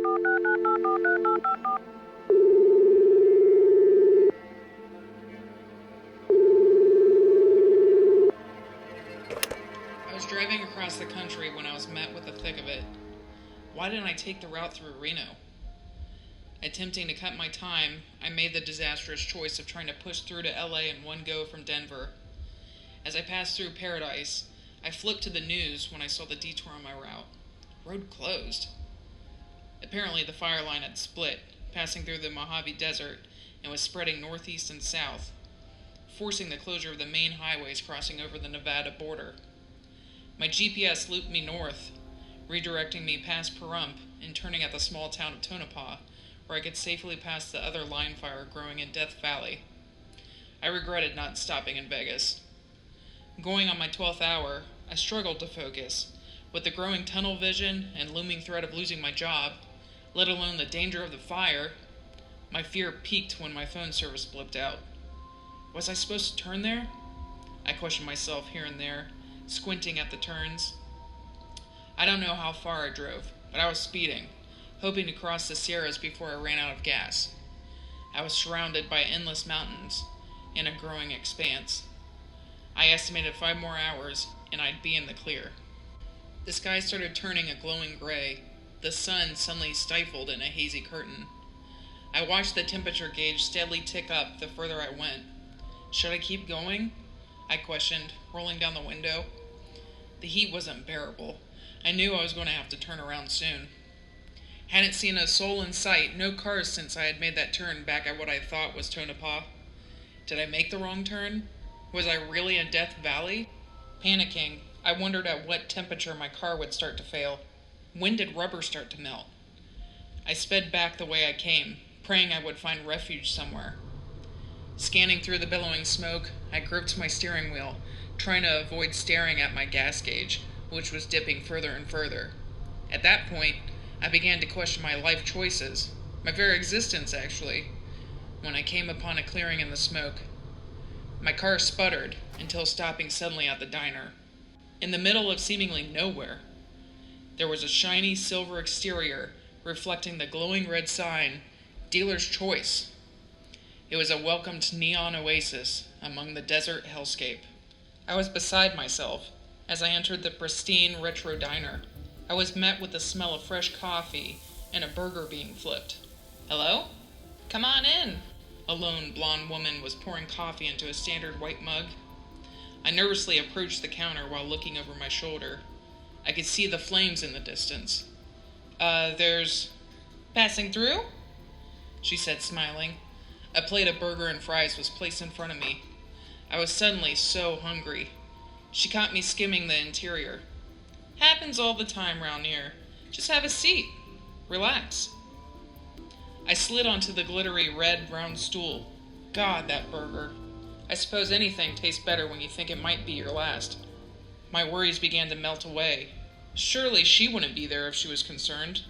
I was driving across the country when I was met with the thick of it. Why didn't I take the route through Reno? Attempting to cut my time, I made the disastrous choice of trying to push through to LA in one go from Denver. As I passed through Paradise, I flipped to the news when I saw the detour on my route. Road closed. Apparently the fire line had split, passing through the Mojave Desert, and was spreading northeast and south, forcing the closure of the main highways crossing over the Nevada border. My GPS looped me north, redirecting me past Pahrump and turning at the small town of Tonopah, where I could safely pass the other line fire growing in Death Valley. I regretted not stopping in Vegas. Going on my 12th hour, I struggled to focus. With the growing tunnel vision and looming threat of losing my job, let alone the danger of the fire, my fear peaked when my phone service blipped out. Was I supposed to turn there? I questioned myself here and there, squinting at the turns. I don't know how far I drove, but I was speeding, hoping to cross the Sierras before I ran out of gas. I was surrounded by endless mountains and a growing expanse. I estimated 5 more hours, and I'd be in the clear. The sky started turning a glowing gray. The sun suddenly stifled in a hazy curtain. I watched the temperature gauge steadily tick up the further I went. Should I keep going? I questioned, rolling down the window. The heat wasn't bearable. I knew I was going to have to turn around soon. Hadn't seen a soul in sight, no cars since I had made that turn back at what I thought was Tonopah. Did I make the wrong turn? Was I really in Death Valley? Panicking, I wondered at what temperature my car would start to fail. When did rubber start to melt? I sped back the way I came, praying I would find refuge somewhere. Scanning through the billowing smoke, I gripped my steering wheel, trying to avoid staring at my gas gauge, which was dipping further and further. At that point, I began to question my life choices, my very existence, actually, when I came upon a clearing in the smoke. My car sputtered until stopping suddenly at the diner. In the middle of seemingly nowhere, there was a shiny silver exterior reflecting the glowing red sign, Dealer's Choice. It was a welcomed neon oasis among the desert hellscape. I was beside myself as I entered the pristine retro diner. I was met with the smell of fresh coffee and a burger being flipped. Hello? Come on in. A lone blonde woman was pouring coffee into a standard white mug. I nervously approached the counter while looking over my shoulder. I could see the flames in the distance. There's... Passing through? She said, smiling. A plate of burger and fries was placed in front of me. I was suddenly so hungry. She caught me skimming the interior. Happens all the time round here. Just have a seat. Relax. I slid onto the glittery red round stool. God, that burger. I suppose anything tastes better when you think it might be your last. My worries began to melt away. Surely she wouldn't be there if she was concerned.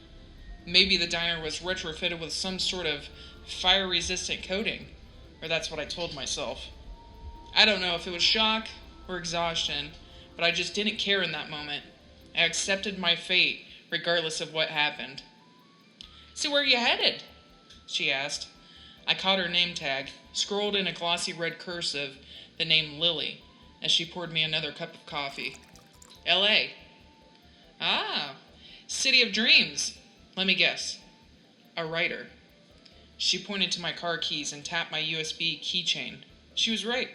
Maybe the diner was retrofitted with some sort of fire-resistant coating, or that's what I told myself. I don't know if it was shock or exhaustion, but I just didn't care in that moment. I accepted my fate, regardless of what happened. So where are you headed? She asked. I caught her name tag, scrolled in a glossy red cursive the name Lily, as she poured me another cup of coffee. L.A. Ah, city of dreams. Let me guess. A writer. She pointed to my car keys and tapped my USB keychain. She was right.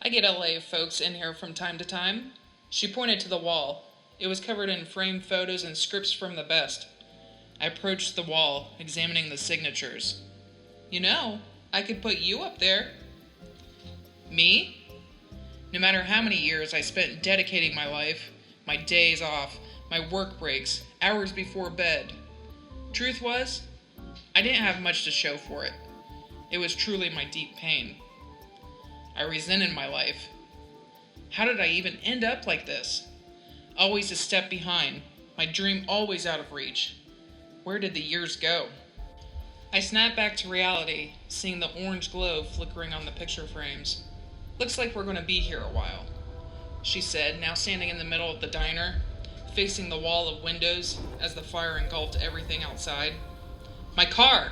I get LA folks in here from time to time. She pointed to the wall. It was covered in framed photos and scripts from the best. I approached the wall, examining the signatures. You know, I could put you up there. Me? No matter how many years I spent dedicating my life, my days off, my work breaks, hours before bed. Truth was, I didn't have much to show for it. It was truly my deep pain. I resented my life. How did I even end up like this? Always a step behind, my dream always out of reach. Where did the years go? I snapped back to reality, seeing the orange glow flickering on the picture frames. Looks like we're going to be here a while, she said, now standing in the middle of the diner, facing the wall of windows as the fire engulfed everything outside. My car!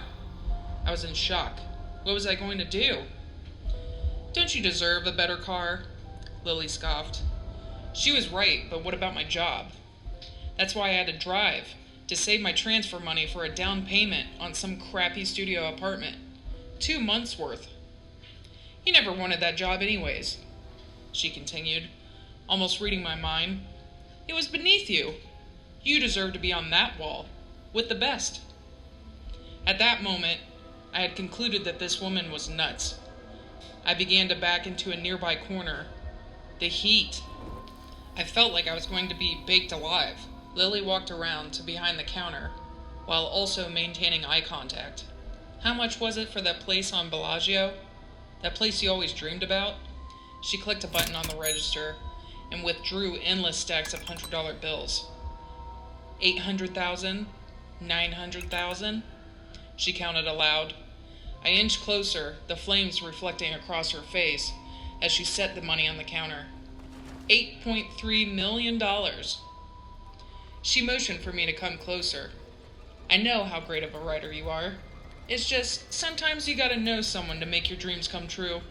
I was in shock. What was I going to do? Don't you deserve a better car? Lily scoffed. She was right, but what about my job? That's why I had to drive, to save my transfer money for a down payment on some crappy studio apartment. 2 months' worth. You never wanted that job anyways, she continued, almost reading my mind. It was beneath you. You deserved to be on that wall, with the best. At that moment, I had concluded that this woman was nuts. I began to back into a nearby corner. The heat. I felt like I was going to be baked alive. Lily walked around to behind the counter, while also maintaining eye contact. How much was it for that place on Bellagio? That place you always dreamed about? She clicked a button on the register and withdrew endless stacks of $100 bills. 800,000, 900,000. She counted aloud. I inched closer, the flames reflecting across her face as she set the money on the counter. $8.3 million. She motioned for me to come closer. I know how great of a writer you are. It's just, sometimes you gotta know someone to make your dreams come true.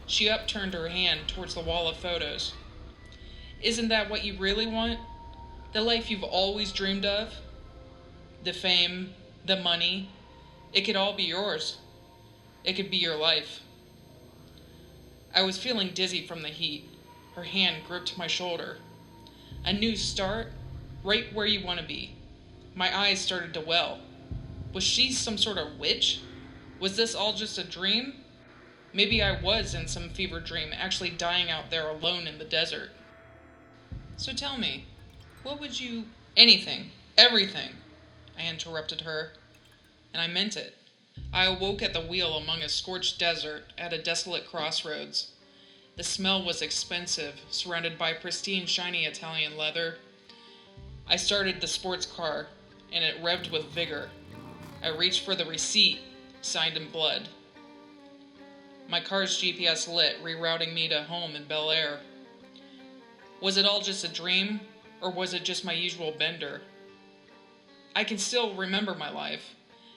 She upturned her hand towards the wall of photos. Isn't that what you really want? The life you've always dreamed of? The fame, the money, it could all be yours. It could be your life. I was feeling dizzy from the heat. Her hand gripped my shoulder. A new start, right where you want to be. My eyes started to well. Was she some sort of witch? Was this all just a dream? Maybe I was in some fever dream, actually dying out there alone in the desert. So tell me, what would you... Anything, everything, I interrupted her, and I meant it. I awoke at the wheel among a scorched desert at a desolate crossroads. The smell was expensive, surrounded by pristine, shiny Italian leather. I started the sports car, and it revved with vigor. I reached for the receipt, signed in blood. My car's GPS lit, rerouting me to home in Bel Air. Was it all just a dream, or was it just my usual bender? I can still remember my life,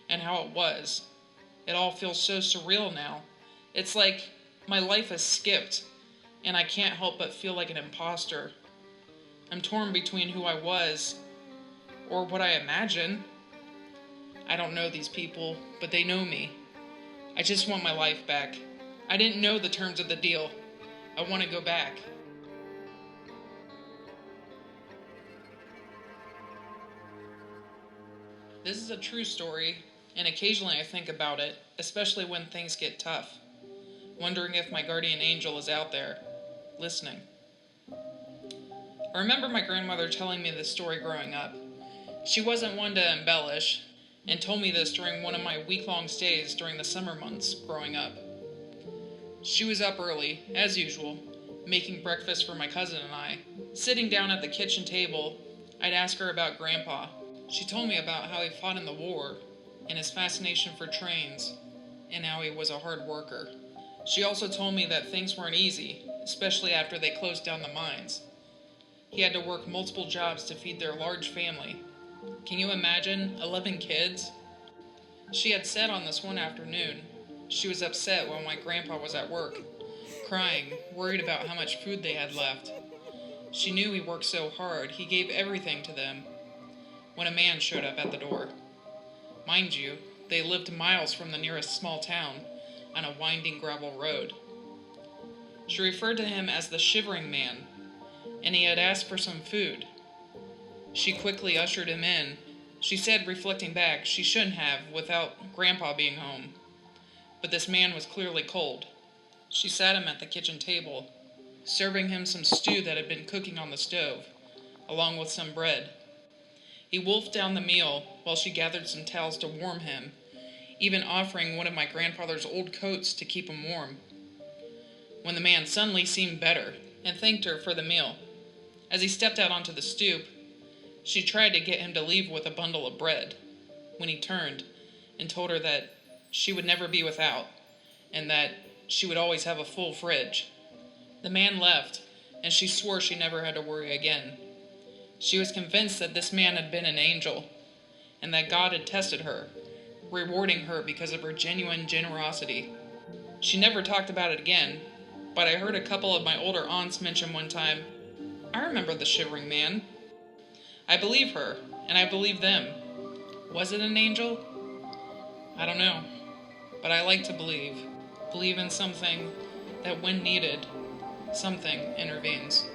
and how it was. It all feels so surreal now. It's like my life has skipped, and I can't help but feel like an imposter. I'm torn between who I was, or what I imagine. I don't know these people, but they know me. I just want my life back. I didn't know the terms of the deal. I want to go back. This is a true story, and occasionally I think about it, especially when things get tough, wondering if my guardian angel is out there, listening. I remember my grandmother telling me this story growing up. She wasn't one to embellish, and told me this during one of my week-long stays during the summer months growing up. She was up early, as usual, making breakfast for my cousin and I. Sitting down at the kitchen table, I'd ask her about Grandpa. She told me about how he fought in the war, and his fascination for trains, and how he was a hard worker. She also told me that things weren't easy, especially after they closed down the mines. He had to work multiple jobs to feed their large family. Can you imagine 11 kids? She had said on this one afternoon, she was upset while my grandpa was at work, crying, worried about how much food they had left. She knew he worked so hard, he gave everything to them, when a man showed up at the door. Mind you, they lived miles from the nearest small town, on a winding gravel road. She referred to him as the Shivering Man, and he had asked for some food. She quickly ushered him in. She said, reflecting back, she shouldn't have without Grandpa being home. But this man was clearly cold. She sat him at the kitchen table, serving him some stew that had been cooking on the stove, along with some bread. He wolfed down the meal while she gathered some towels to warm him, even offering one of my grandfather's old coats to keep him warm. When the man suddenly seemed better and thanked her for the meal, as he stepped out onto the stoop, she tried to get him to leave with a bundle of bread, when he turned and told her that she would never be without, and that she would always have a full fridge. The man left, and she swore she never had to worry again. She was convinced that this man had been an angel, and that God had tested her, rewarding her because of her genuine generosity. She never talked about it again, but I heard a couple of my older aunts mention one time, "I remember the shivering man." I believe her, and I believe them. Was it an angel? I don't know, but I like to believe. Believe in something that when needed, something intervenes.